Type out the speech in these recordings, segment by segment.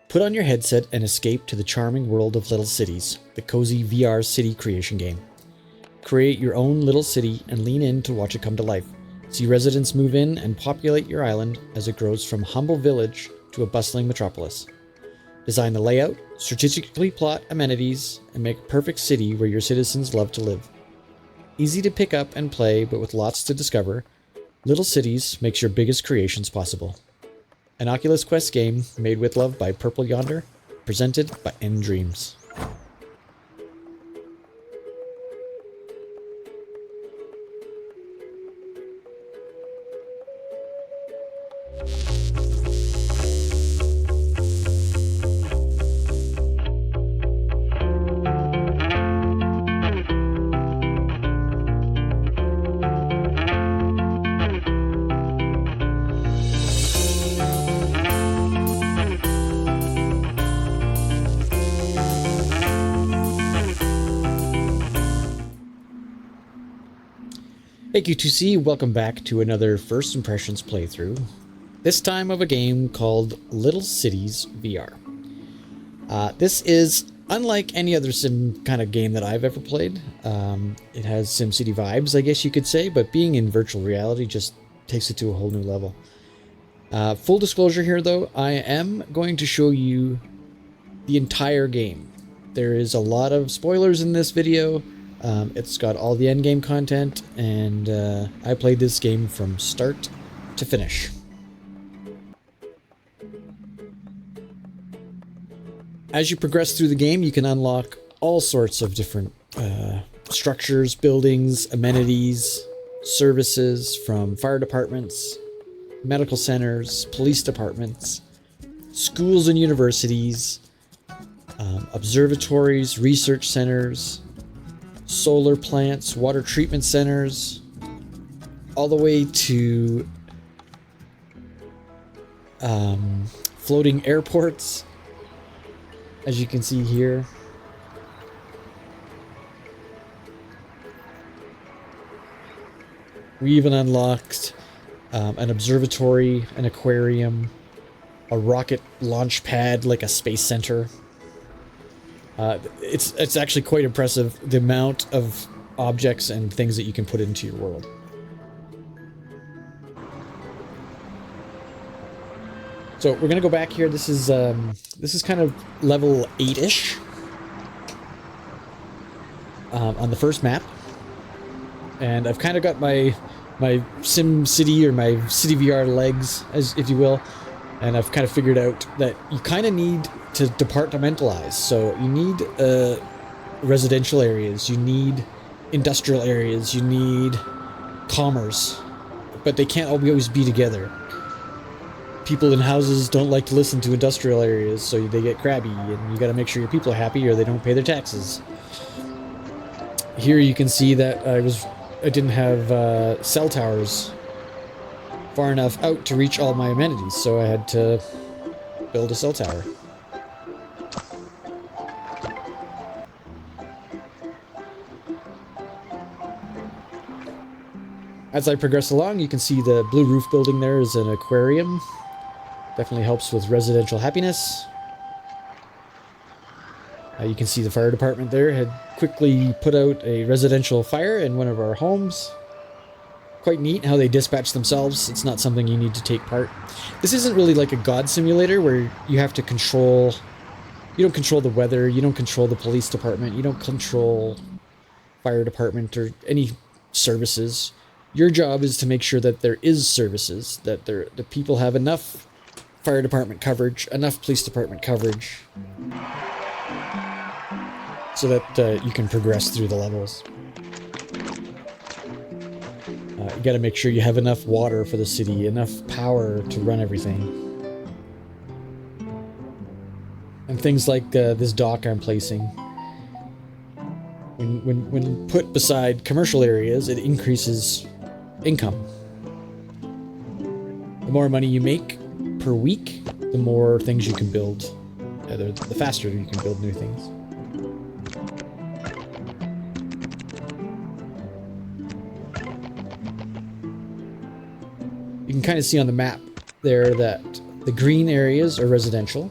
Put on your headset and escape to the charming world of Little Cities, the cozy VR city creation game. Create your own little city and lean in to watch it come to life. See residents move in and populate your island as it grows from humble village to a bustling metropolis. Design the layout, strategically plot amenities, and make a perfect city where your citizens love to live. Easy to pick up and play, but with lots to discover, Little Cities makes your biggest creations possible. An Oculus Quest game made with love by Purple Yonder, presented by End Dreams. Hey Q2C, welcome back to another First Impressions playthrough, this time of a game called Little Cities VR. This is unlike any other sim kind of game that I've ever played. It has SimCity vibes, I guess you could say, but being in virtual reality just takes it to a whole new level. Full disclosure here though, I am going to show you the entire game. There is a lot of spoilers in this video. It's got all the endgame content, and I played this game from start to finish. As you progress through the game, you can unlock all sorts of different structures, buildings, amenities, services from fire departments, medical centers, police departments, schools and universities, observatories, research centers, solar plants, water treatment centers, all the way to floating airports, as you can see here. We even unlocked an observatory, an aquarium, a rocket launch pad like a space center. It's actually quite impressive, the amount of objects and things that you can put into your world. So we're gonna go back here. This is kind of level 8-ish on the first map, and I've kind of got my Sim City or my City VR legs, as if you will. And I've kind of figured out that you kind of need to departmentalize. So you need residential areas, you need industrial areas, you need commerce, but they can't always be together. People in houses don't like to listen to industrial areas, so they get crabby, and you got to make sure your people are happy or they don't pay their taxes. Here you can see that I didn't have cell towers far enough out to reach all my amenities, so I had to build a cell tower. As I progress along, you can see the blue roof building there is an aquarium. Definitely helps with residential happiness. You can see the fire department there had quickly put out a residential fire in one of our homes. Quite neat how they dispatch themselves. It's not something you need to take part. This isn't really like a god simulator where you have to control... You don't control the weather, you don't control the police department, you don't control fire department or any services. Your job is to make sure that there is services, that the people have enough fire department coverage, enough police department coverage, so that you can progress through the levels. You got to make sure you have enough water for the city, enough power to run everything. And things like this dock I'm placing. When put beside commercial areas, it increases income. The more money you make per week, the more things you can build. The faster you can build new things. You can kind of see on the map there that the green areas are residential,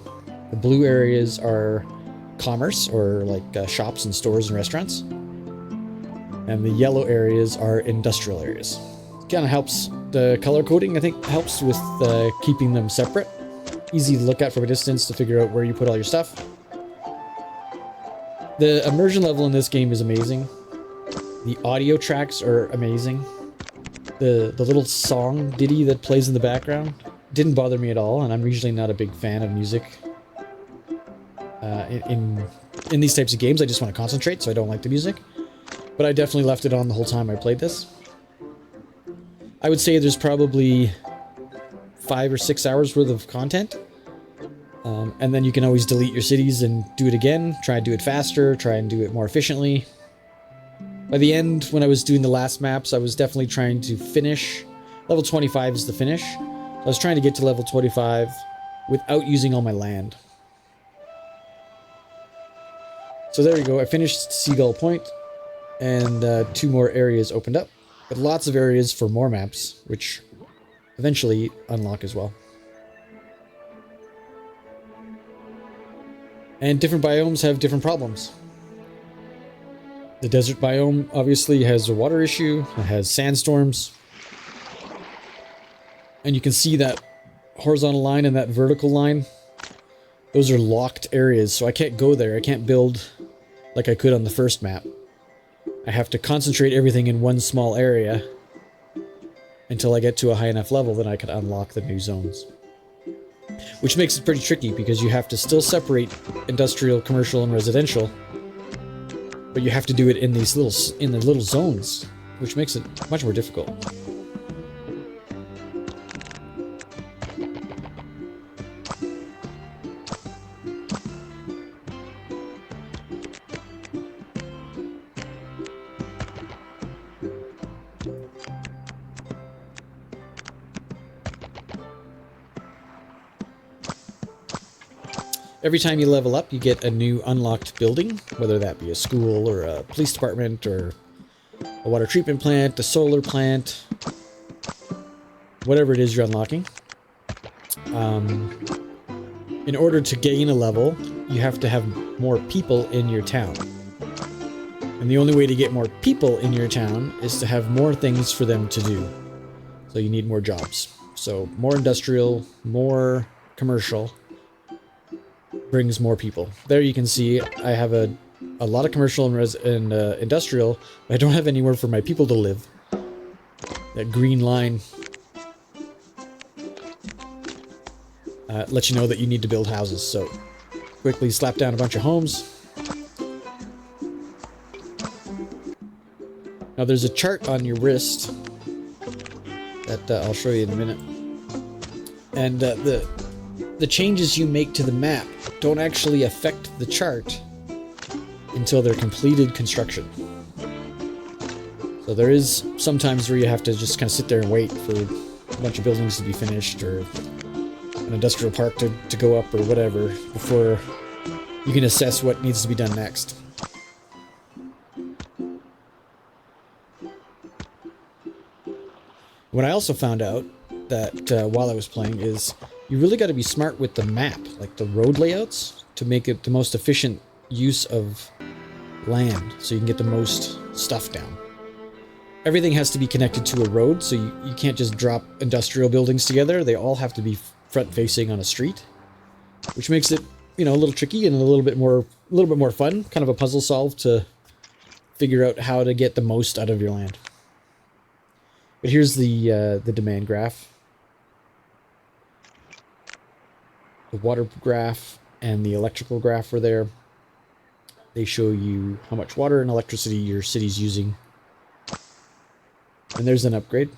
The blue areas are commerce, or like shops and stores and restaurants. And the yellow areas are industrial areas. Kind of helps, the color coding I think helps with keeping them separate. Easy to look at from a distance to figure out where you put all your stuff. The immersion level in this game is amazing. The audio tracks are amazing. The little song ditty that plays in the background didn't bother me at all, and I'm usually not a big fan of music. In these types of games, I just want to concentrate, so I don't like the music. But I definitely left it on the whole time I played this. I would say there's probably 5 or 6 hours worth of content. And then you can always delete your cities and do it again. Try and do it faster, try and do it more efficiently. By the end, when I was doing the last maps, I was definitely trying to finish. Level 25 is the finish. So I was trying to get to level 25 without using all my land. So there you go, I finished Seagull Point, and 2 more areas opened up. But lots of areas for more maps, which eventually unlock as well. And different biomes have different problems. The desert biome obviously has a water issue, it has sandstorms. And you can see that horizontal line and that vertical line. Those are locked areas, so I can't go there. I can't build like I could on the first map. I have to concentrate everything in one small area until I get to a high enough level that I can unlock the new zones. Which makes it pretty tricky because you have to still separate industrial, commercial, and residential. But you have to do it in these little zones, which makes it much more difficult. Every time you level up, you get a new unlocked building, whether that be a school or a police department or a water treatment plant, a solar plant, whatever it is you're unlocking. In order to gain a level, you have to have more people in your town. And the only way to get more people in your town is to have more things for them to do. So you need more jobs. So more industrial, more commercial brings more people. There you can see I have a lot of commercial and industrial, but I don't have anywhere for my people to live. That green line lets you know that you need to build houses, so quickly slap down a bunch of homes. Now there's a chart on your wrist that I'll show you in a minute. And the changes you make to the map don't actually affect the chart until they're completed construction. So there is sometimes where you have to just kind of sit there and wait for a bunch of buildings to be finished or an industrial park to go up or whatever before you can assess what needs to be done next. What I also found out that while I was playing is you really got to be smart with the map, like the road layouts, to make it the most efficient use of land, so you can get the most stuff down. Everything has to be connected to a road, so you can't just drop industrial buildings together. They all have to be front-facing on a street, which makes it, you know, a little tricky and a little bit more fun. Kind of a puzzle solve to figure out how to get the most out of your land. But here's the demand graph. The water graph and the electrical graph are there. They show you how much water and electricity your city's using. And there's an upgrade.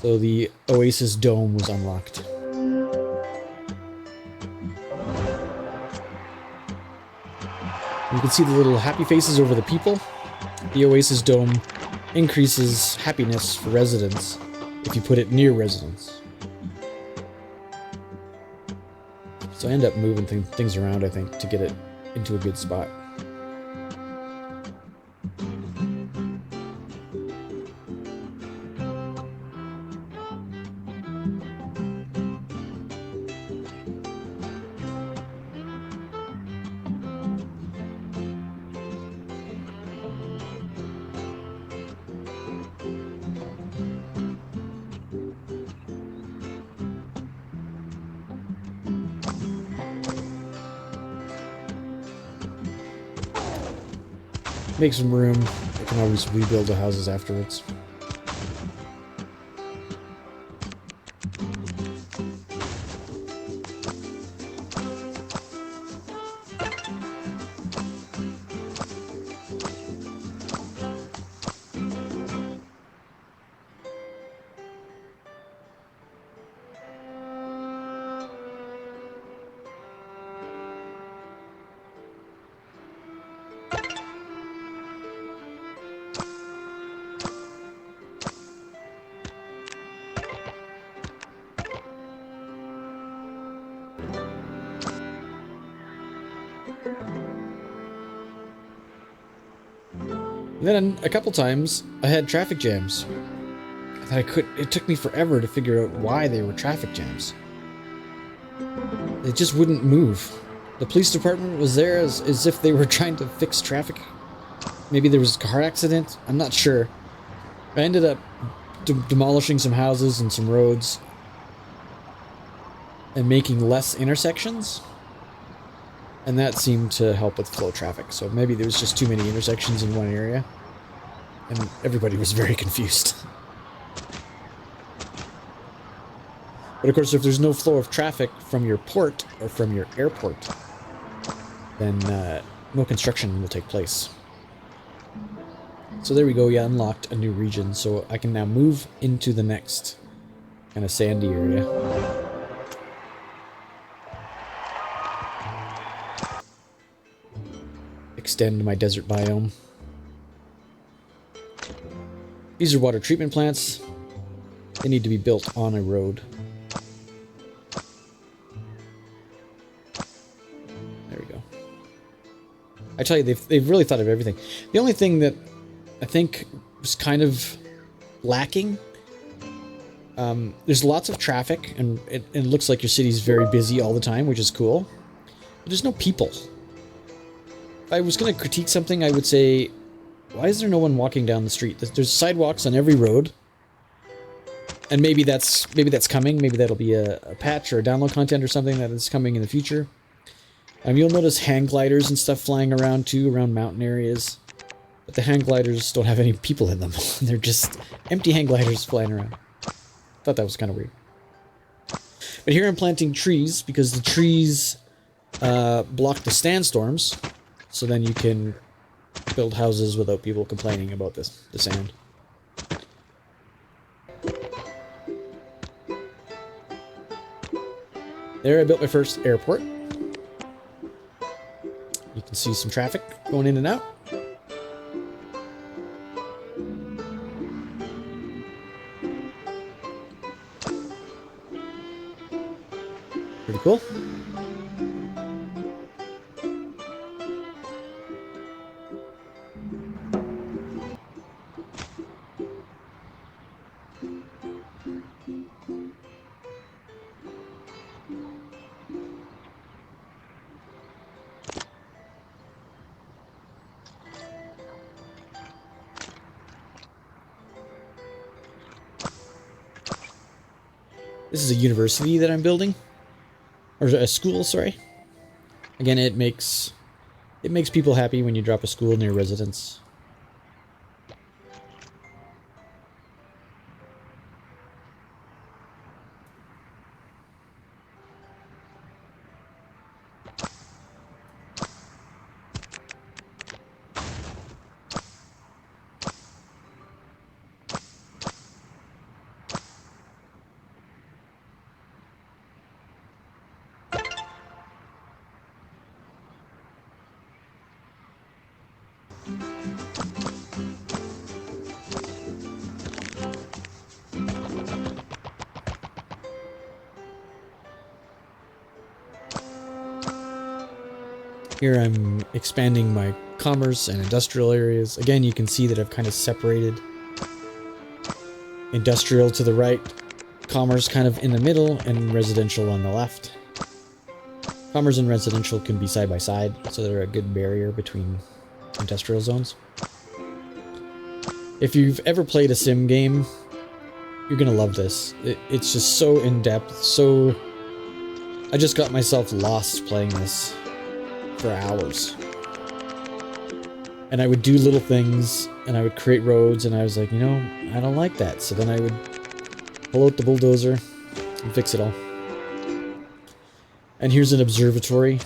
So the Oasis Dome was unlocked. You can see the little happy faces over the people. The Oasis Dome increases happiness for residents if you put it near residents. So I end up moving things around, I think, to get it into a good spot. make some room. I can always rebuild the houses afterwards. And then a couple times I had traffic jams that it took me forever to figure out why they were traffic jams. They just wouldn't move. The police department was there as if they were trying to fix traffic. Maybe there was a car accident. I'm not sure. I ended up demolishing some houses and some roads and making less intersections. And that seemed to help with flow traffic. So maybe there was just too many intersections in one area. And everybody was very confused. But of course, if there's no flow of traffic from your port or from your airport, then no construction will take place. So there we go, yeah, unlocked a new region. So I can now move into the next kind of sandy area. Extend my desert biome. These are water treatment plants. They need to be built on a road. There we go. I tell you, they've really thought of everything. The only thing that I think was kind of lacking, there's lots of traffic, and it looks like your city's very busy all the time, which is cool. But there's no people. If I was going to critique something, I would say, why is there no one walking down the street? There's sidewalks on every road. And maybe that's coming. Maybe that'll be a patch or a download content or something that is coming in the future. You'll notice hang gliders and stuff flying around too, around mountain areas. But the hang gliders don't have any people in them. They're just empty hang gliders flying around. Thought that was kind of weird. But here I'm planting trees because the trees block the sandstorms. So then you can build houses without people complaining about the sand. There I built my first airport. You can see some traffic going in and out. Pretty cool. This is a university that I'm building, or a school, sorry. Again, it makes people happy when you drop a school near residence. Here I'm expanding my commerce and industrial areas. Again, you can see that I've kind of separated industrial to the right, commerce kind of in the middle, and residential on the left. Commerce and residential can be side by side, so they're a good barrier between industrial zones. If you've ever played a sim game, you're gonna love this. It's just so in-depth, so... I just got myself lost playing this for hours. And I would do little things, and I would create roads, and I was like, you know, I don't like that. So then I would pull out the bulldozer and fix it all. And here's an observatory.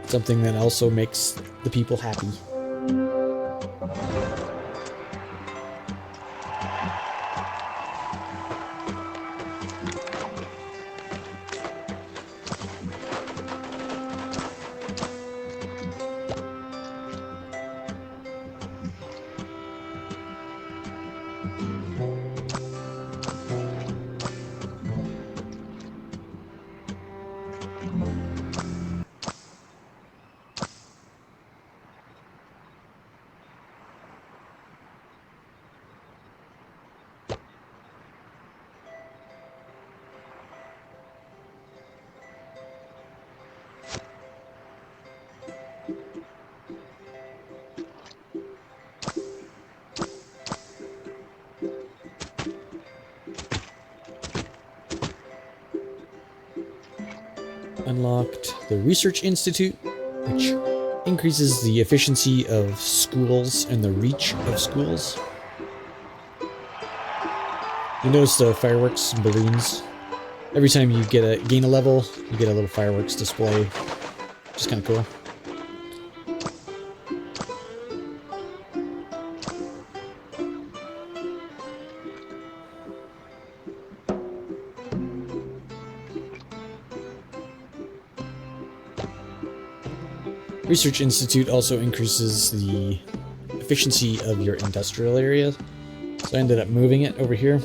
Something that also makes the people happy. Unlocked the Research Institute, which increases the efficiency of schools and the reach of schools. You notice the fireworks and balloons. Every time you gain a level, you get a little fireworks display. Just kind of cool. Research Institute also increases the efficiency of your industrial area. So I ended up moving it over here.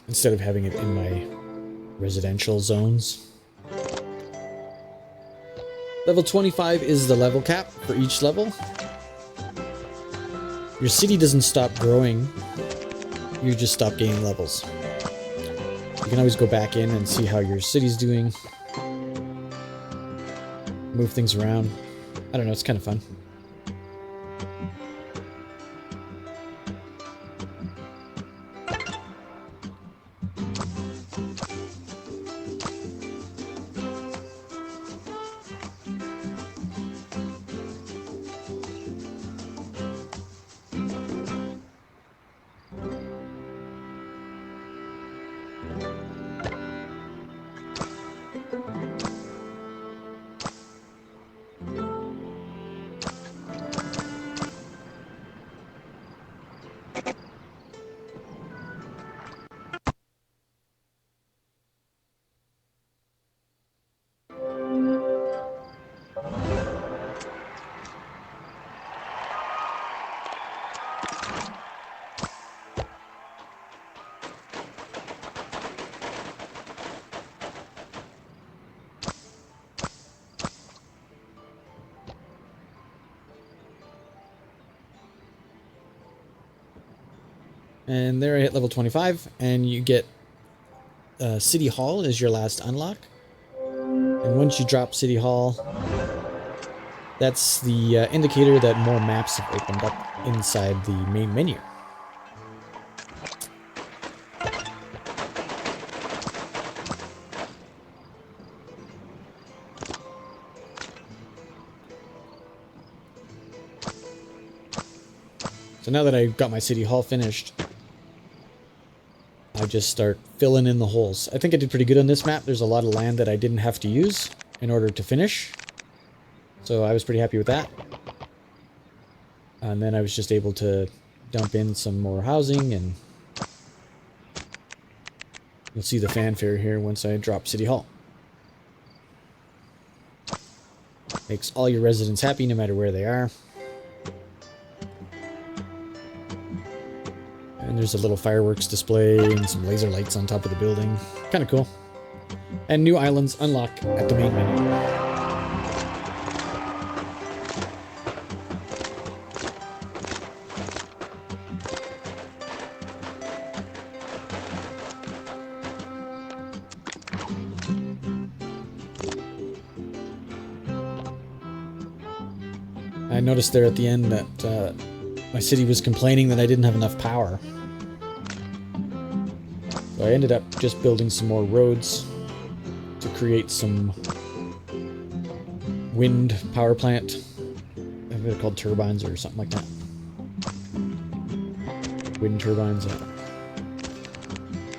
Instead of having it in my residential zones. Level 25 is the level cap for each level. Your city doesn't stop growing, you just stop gaining levels. You can always go back in and see how your city's doing. Move things around. I don't know, it's kind of fun. And there I hit level 25, and you get City Hall is your last unlock. And once you drop City Hall, that's the indicator that more maps have opened up inside the main menu. So now that I've got my City Hall finished, I just start filling in the holes. I think I did pretty good on this map. There's a lot of land that I didn't have to use in order to finish. So I was pretty happy with that. And then I was just able to dump in some more housing, and you'll see the fanfare here once I drop City Hall. Makes all your residents happy no matter where they are. And there's a little fireworks display and some laser lights on top of the building. Kind of cool. And new islands unlock at the main menu. I noticed there at the end that my city was complaining that I didn't have enough power. So I ended up just building some more roads to create some wind power plant. I think they're called turbines or something like that. Wind turbines. So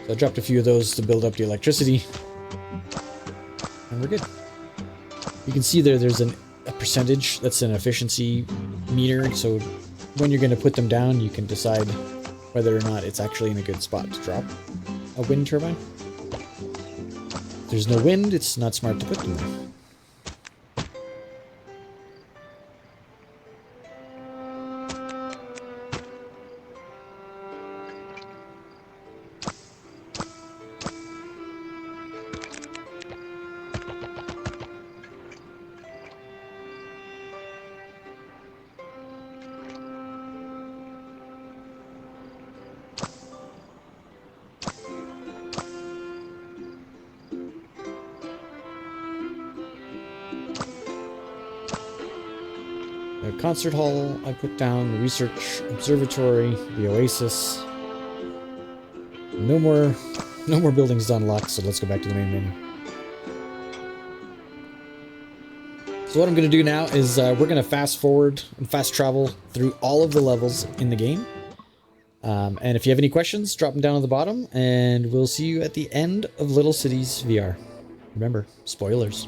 I dropped a few of those to build up the electricity. And we're good. You can see there's a percentage that's an efficiency meter, so when you're going to put them down, you can decide whether or not it's actually in a good spot to drop a wind turbine. If there's no wind, it's not smart to put them there. The concert hall I put down, the research observatory, the oasis. No more buildings to unlock, so let's go back to the main menu. So what I'm going to do now is we're going to fast forward and fast travel through all of the levels in the game. And if you have any questions, drop them down at the bottom, and we'll see you at the end of Little Cities VR. Remember, spoilers.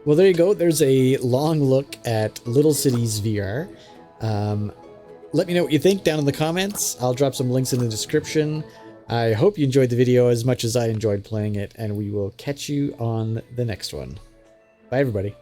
Well, there you go. There's a long look at Little Cities VR. Let me know what you think down in the comments. I'll drop some links in the description. I hope you enjoyed the video as much as I enjoyed playing it, and we will catch you on the next one. Bye, everybody.